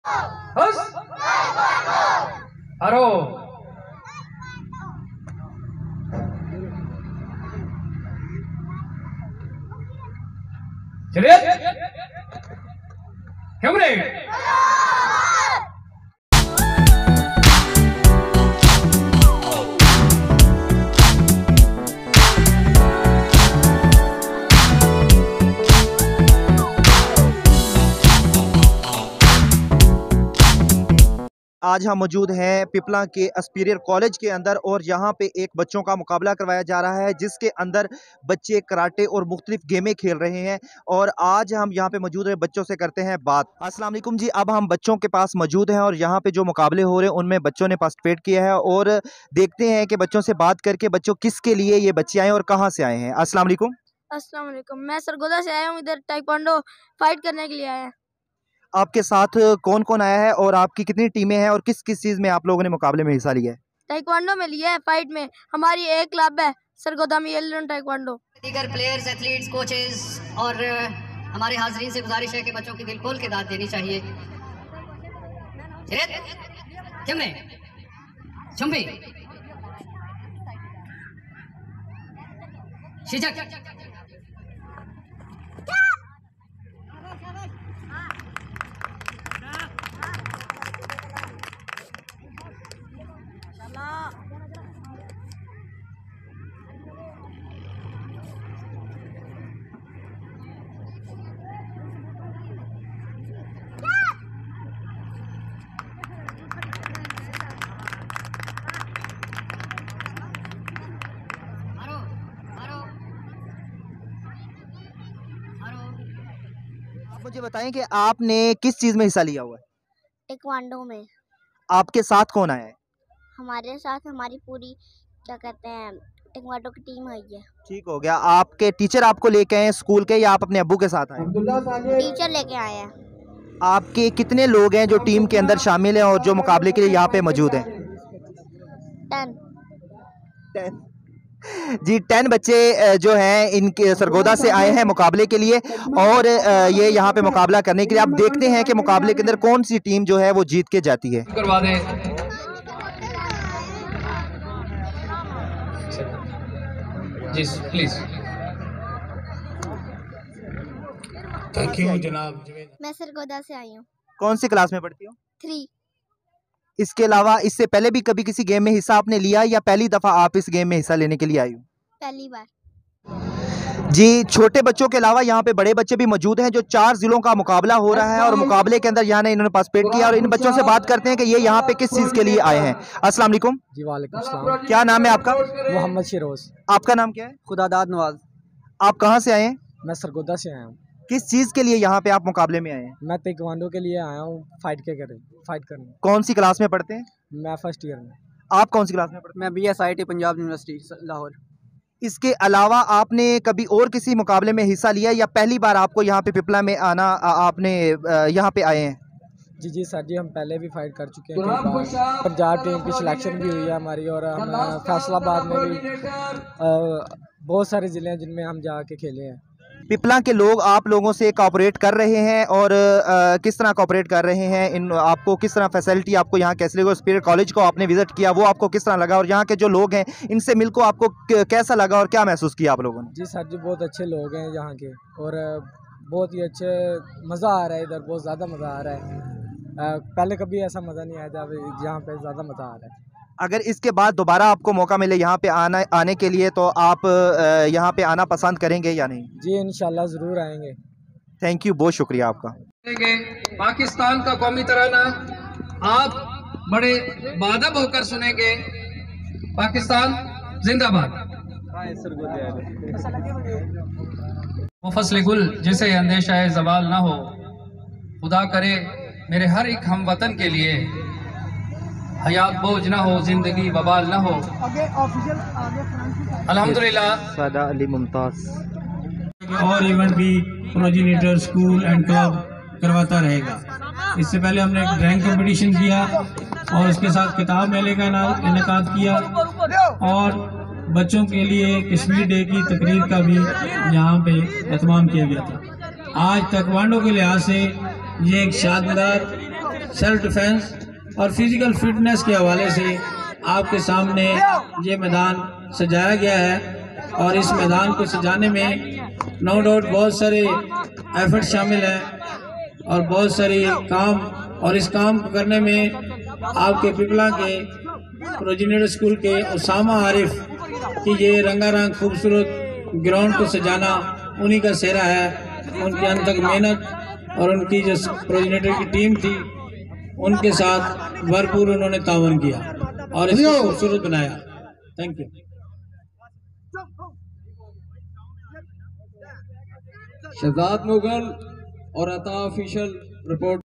हस अरो चलिए कैमरे आज हम मौजूद हैं पिपला के एस्पीरियर कॉलेज के अंदर और यहाँ पे एक बच्चों का मुकाबला करवाया जा रहा है जिसके अंदर बच्चे कराटे और मुख्तलिफ गेमें खेल रहे हैं। और आज हम यहाँ पे मौजूद हैं, बच्चों से करते हैं बात। अस्सलाम वालेकुम जी। अब हम बच्चों के पास मौजूद हैं और यहाँ पे जो मुकाबले हो रहे हैं उनमें बच्चों ने पार्टिसिपेट किया है और देखते हैं कि बच्चों से बात करके बच्चों किसके लिए ये बच्चे आए और कहाँ से आए हैं। अस्सलाम वालेकुम। अस्सलाम वालेकुम। मैं सरगोदा से आया हूँ, इधर ताइक्वांडो फाइट करने के लिए आया है। आपके साथ कौन कौन आया है और आपकी कितनी टीमें हैं और किस किस चीज़ में आप लोगों ने मुकाबले में हिस्सा लिया है? ताइक्वांडो में लिया है, फाइट में। हमारी एक क्लब है सरगोदा में, येलन ताइक्वांडो। दीगर प्लेयर्स, एथलीट्स, कोचेस और हमारे हाजरीन से गुजारिश है कि बच्चों की दिल खोल के दाद देनी चाहिए। मुझे बताएं कि आपने किस चीज़ में हिस्सा लिया हुआ है? ताइक्वांडो में। आपके साथ कौन आया है? हमारे साथ हमारी पूरी क्या कहते हैं ताइक्वांडो की टीम आई है। ठीक हो गया। आपके टीचर आपको लेके आए स्कूल के या आप अपने अब्बू के साथ आए? टीचर लेके आए हैं। आपके कितने लोग हैं जो टीम के अंदर शामिल हैं और जो मुकाबले के लिए यहाँ पे मौजूद हैं? 10 जी 10 बच्चे जो हैं इनके सरगोदा से आए हैं मुकाबले के लिए और ये यहाँ पे मुकाबला करने के लिए। आप देखते हैं कि मुकाबले के अंदर कौन सी टीम जो है वो जीत के जाती है। करवा दें जी प्लीज। थैंक यू जनाब। मैं सरगोदा से आई हूँ। कौन सी क्लास में पढ़ती हो? 3। इसके अलावा इससे पहले भी कभी किसी गेम में हिस्सा आपने लिया या पहली दफ़ा आप इस गेम में हिस्सा लेने के लिए आई हो? पहली बार। जी छोटे बच्चों के अलावा यहाँ पे बड़े बच्चे भी मौजूद हैं। जो 4 जिलों का मुकाबला हो रहा है और मुकाबले के अंदर यहाँ ने इन्होंने पार्टिसिपेट किया और इन बच्चों से बात करते हैं कि ये यहाँ पे किस चीज़ के लिए आए हैं। अस्सलाम वालेकुम। जी वालेकुम सलाम। क्या नाम है आपका? मोहम्मद शिरोज। आपका नाम क्या है? खुदादाद नवाज। आप कहाँ से आए हैं? मैं सरगोदा से आया हूँ। किस चीज़ के लिए यहाँ पे आप मुकाबले में आए हैं? मैं ताइक्वांडो के लिए आया हूँ, फाइट करने। कौन सी क्लास में पढ़ते हैं? मैं फर्स्ट ईयर में। आप कौन सी क्लास में पढ़ते हैं? मैं BSIT पंजाब यूनिवर्सिटी लाहौर। इसके अलावा आपने कभी और किसी मुकाबले में हिस्सा लिया या पहली बार आपको यहाँ पे पिपला में आना आपने यहाँ पे आए हैं? जी सर जी, हम पहले भी फाइट कर चुके हैं। पंजाब टीम की सिलेक्शन भी हुई है हमारी और हम फैसलाबाद में भी बहुत सारे ज़िले हैं जिनमें हम जाके खेले हैं। पिपला के लोग आप लोगों से कोऑपरेट कर रहे हैं और किस तरह कोऑपरेट कर रहे हैं? इन आपको किस तरह फैसिलिटी आपको यहाँ कैसे लगा? स्पिरिट कॉलेज को आपने विजिट किया, वो आपको किस तरह लगा? और यहाँ के जो लोग हैं इनसे मिलकर आपको कैसा लगा और क्या महसूस किया आप लोगों ने? जी सर जी, बहुत अच्छे लोग हैं यहाँ के और बहुत ही अच्छे, मज़ा आ रहा है इधर, बहुत ज़्यादा मज़ा आ रहा है। पहले कभी ऐसा मज़ा नहीं आया जब यहाँ पे ज़्यादा मज़ा आ रहा है। अगर इसके बाद दोबारा आपको मौका मिले यहाँ पे आने के लिए तो आप यहाँ पे आना पसंद करेंगे या नहीं? जी इंशाल्लाह ज़रूर आएंगे। थैंक यू, बहुत शुक्रिया आपका। पाकिस्तान का कौमी तराना आप बड़े बादब होकर सुनेंगे। पाकिस्तान जिंदाबाद। मुफस्सिल गुल जिसे अंदेशा ज़वाल ना हो, खुदा करे मेरे हर एक हम वतन के लिए हयात बोझ ना हो, जिंदगी बबाल ना हो। अल्हम्दुलिल्लाह। सादा अली मुमताज और इवेंट भी प्रोजेनिटर स्कूल एंड क्लब करवाता रहेगा। इससे पहले हमने एक ड्राइंग कंपटीशन किया और उसके साथ किताब मेले का इनेकाद किया और बच्चों के लिए कश्मीर डे की तकरीर का भी यहाँ पे एहतमाम किया गया था। आज ताइक्वांडो के लिहाज से ये एक शानदार सेल्फ डिफेंस और फिजिकल फिटनेस के हवाले से आपके सामने ये मैदान सजाया गया है। और इस मैदान को सजाने में नो डाउट बहुत सारे एफर्ट शामिल हैं और बहुत सारे काम, और इस काम को करने में आपके पिपला के प्रोजेनिटर स्कूल के उसामा आरिफ की ये रंगारंग खूबसूरत ग्राउंड को सजाना उन्हीं का सेहरा है। उनकी अनथक मेहनत और उनकी जो प्रोजेनिटर की टीम थी उनके साथ भरपूर उन्होंने तावन किया और इसको खूबसूरत बनाया। Thank you. शहजाद मुगल और अता ऑफिशियल रिपोर्ट।